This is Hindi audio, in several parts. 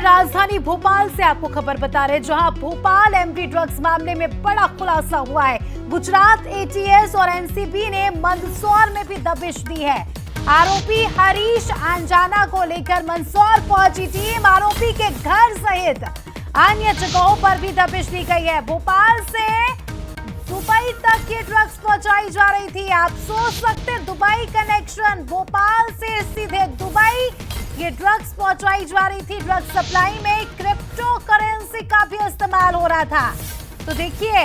राजधानी भोपाल से आपको खबर बता रहे हैं, जहां भोपाल एमडी ड्रग्स मामले में बड़ा खुलासा हुआ है। गुजरात एटीएस और एनसीबी ने मंदसौर में भी दबिश दी है। आरोपी हरीश अंजाना को लेकर मंदसौर पहुंची टीम। आरोपी के घर सहित अन्य जगहों पर भी दबिश दी गई है। भोपाल से दुबई तक ये ड्रग्स पहुंचाई जा रही थी। आप सोच सकते हैं, दुबई कनेक्शन, भोपाल से सीधे दुबई ये ड्रग्स पहुंचाई जा रही थी। ड्रग्स सप्लाई में क्रिप्टो करेंसी का भी इस्तेमाल हो रहा था। तो देखिए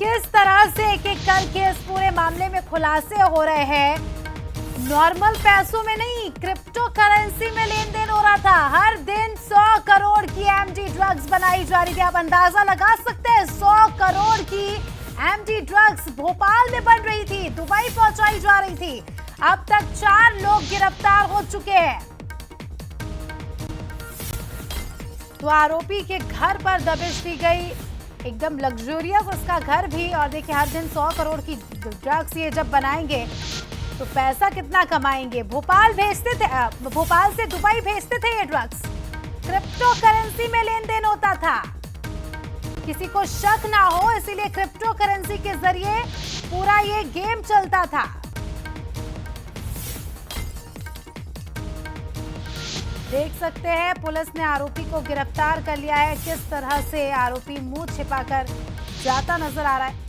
किस तरह से एक एक करके इस पूरे मामले में खुलासे हो रहे हैं। नॉर्मल पैसों में नहीं, क्रिप्टो करेंसी में लेन देन हो रहा था। हर दिन 100 करोड़ की एमडी ड्रग्स बनाई जा रही थी। आप अंदाजा लगा सकते हैं, 100 करोड़ की एमडी ड्रग्स भोपाल में बन रही थी, दुबई पहुंचाई जा रही थी। अब तक 4 लोग गिरफ्तार हो चुके हैं। तो आरोपी के घर पर दबिश दी गई, एकदम लग्जरियस उसका घर भी। और देखिए हर दिन 100 करोड़ की ड्रग्स ये जब बनाएंगे तो पैसा कितना कमाएंगे। भोपाल भेजते थे, भोपाल से दुबई भेजते थे ये ड्रग्स। क्रिप्टो करेंसी में लेन देन होता था, किसी को शक ना हो, इसीलिए क्रिप्टो करेंसी के जरिए पूरा ये गेम चलता था। देख सकते हैं पुलिस ने आरोपी को गिरफ्तार कर लिया है। किस तरह से आरोपी मुंह छिपाकर जाता नजर आ रहा है।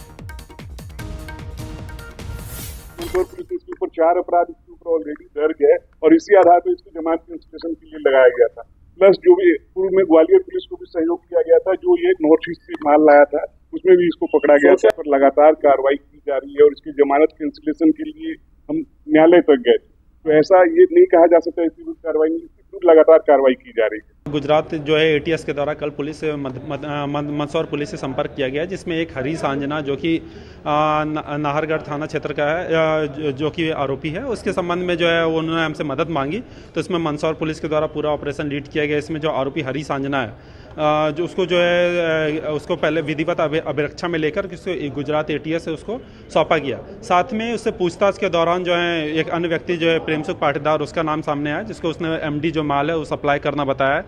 पुलिस इसके ऊपर 4 अपराध इसके ऊपर ऑलरेडी दर्ज है और इसी आधार पर इसको जमानत इंस्पेक्शन के लिए लगाया गया था। प्लस जो भी पूर्व में ग्वालियर पुलिस को भी सहयोग किया गया था, जो ये नॉर्थ ईस्ट से माल लाया था उसमें भी इसको पकड़ा गया था। पर लगातार कार्रवाई की जा रही है और इसकी जमानत कैंसिलेशन के लिए हम न्यायालय तक गए। तो ऐसा ये नहीं कहा जा सकता इसकी कार्रवाई नहीं, लगातार कार्रवाई की जा रही है। गुजरात जो है एटीएस के द्वारा कल पुलिस से मंदसौर पुलिस से संपर्क किया गया है, जिसमें एक हरीश अंजना जो कि नाहरगढ़ थाना क्षेत्र का है, जो कि आरोपी है, उसके संबंध में जो है उन्होंने हमसे मदद मांगी। तो इसमें मंदसौर पुलिस के द्वारा पूरा ऑपरेशन लीड किया गया। इसमें जो आरोपी हरीश अंजना है, जो उसको जो है उसको पहले विधिवत अभिरक्षा में लेकर गुजरात एटीएस से उसको सौंपा गया। साथ में उससे पूछताछ के दौरान जो है एक अन्य व्यक्ति जो है प्रेमसुख पाटीदार, उसका नाम सामने आया, जिसको उसने एमडी जो माल है वो सप्लाई करना बताया।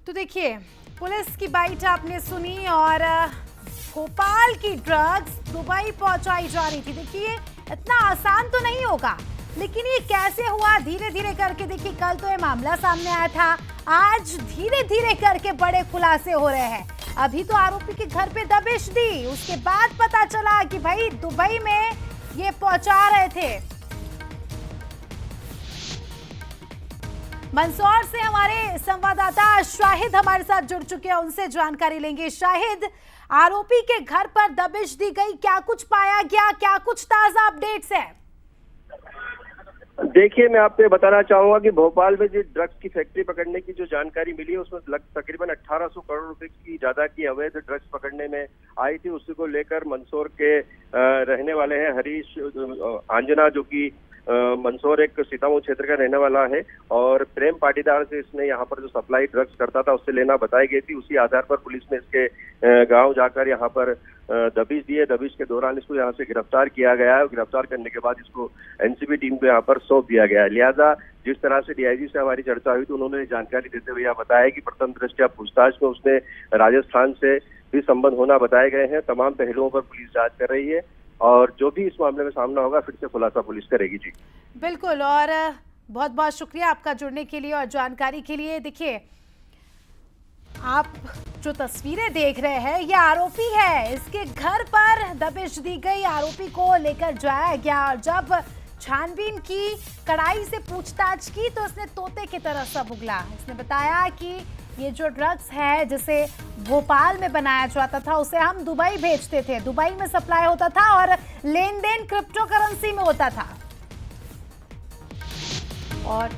तो देखिए पुलिस की बाइट आपने सुनी और भोपाल की ड्रग्स दुबई पहुंचाई जा रही थी। देखिए इतना आसान तो नहीं होगा, लेकिन ये कैसे हुआ धीरे धीरे करके। देखिए कल तो ये मामला सामने आया था, आज धीरे धीरे करके बड़े खुलासे हो रहे हैं। अभी तो आरोपी के घर पे दबिश दी, उसके बाद पता चला कि भाई दुबई में ये पहुंचा रहे थे। मंदसौर से हमारे संवाददाता शाहिद हमारे साथ जुड़ चुके हैं, उनसे जानकारी लेंगे। शाहिद, आरोपी के घर पर दबिश दी गई, क्या कुछ पाया गया, क्या कुछ ताजा अपडेट्स है? देखिए मैं आपको बताना चाहूंगा कि भोपाल में जो ड्रग्स की फैक्ट्री पकड़ने की जो जानकारी मिली है, उसमें तकरीबन 1800 करोड़ रुपए की ज्यादा की अवैध ड्रग्स पकड़ने में आई थी। उसी को लेकर मंदसौर के रहने वाले हैं हरीश अंजना, जो कि मंदसौर एक सीतामऊ क्षेत्र का रहने वाला है, और प्रेम पाटीदार से इसने यहाँ पर जो सप्लाई ड्रग्स करता था उससे लेना बताई गई थी। उसी आधार पर पुलिस ने इसके गांव जाकर यहाँ पर दबिश दी है। दबिश के दौरान इसको यहाँ से गिरफ्तार किया गया है। गिरफ्तार करने के बाद इसको एनसीबी टीम को यहाँ पर सौंप दिया गया है। लिहाजा जिस तरह से डीआईजी से हमारी चर्चा हुई तो उन्होंने जानकारी देते हुए यह बताया कि प्रथम दृष्टया पूछताछ में उसने राजस्थान से भी संबंध होना बताए गए हैं। तमाम पहलुओं पर पुलिस जांच कर रही है और जो भी इस मामले में सामना होगा फिर से खुलासा पुलिस करेगी। जी बिल्कुल, और बहुत बहुत शुक्रिया आपका जुड़ने के लिए और जानकारी के लिए। देखिए आप जो तस्वीरें देख रहे हैं, ये आरोपी है, इसके घर पर दबिश दी गई, आरोपी को लेकर जाया गया और जब छानबीन की, कड़ाई से पूछताछ की तो उसने तोते की तरह सब उगला। इसने बताया कि ये जो ड्रग्स है जिसे भोपाल में बनाया जाता था उसे हम दुबई भेजते थे, दुबई में सप्लाई होता था और लेन देन क्रिप्टो करेंसी में होता था। और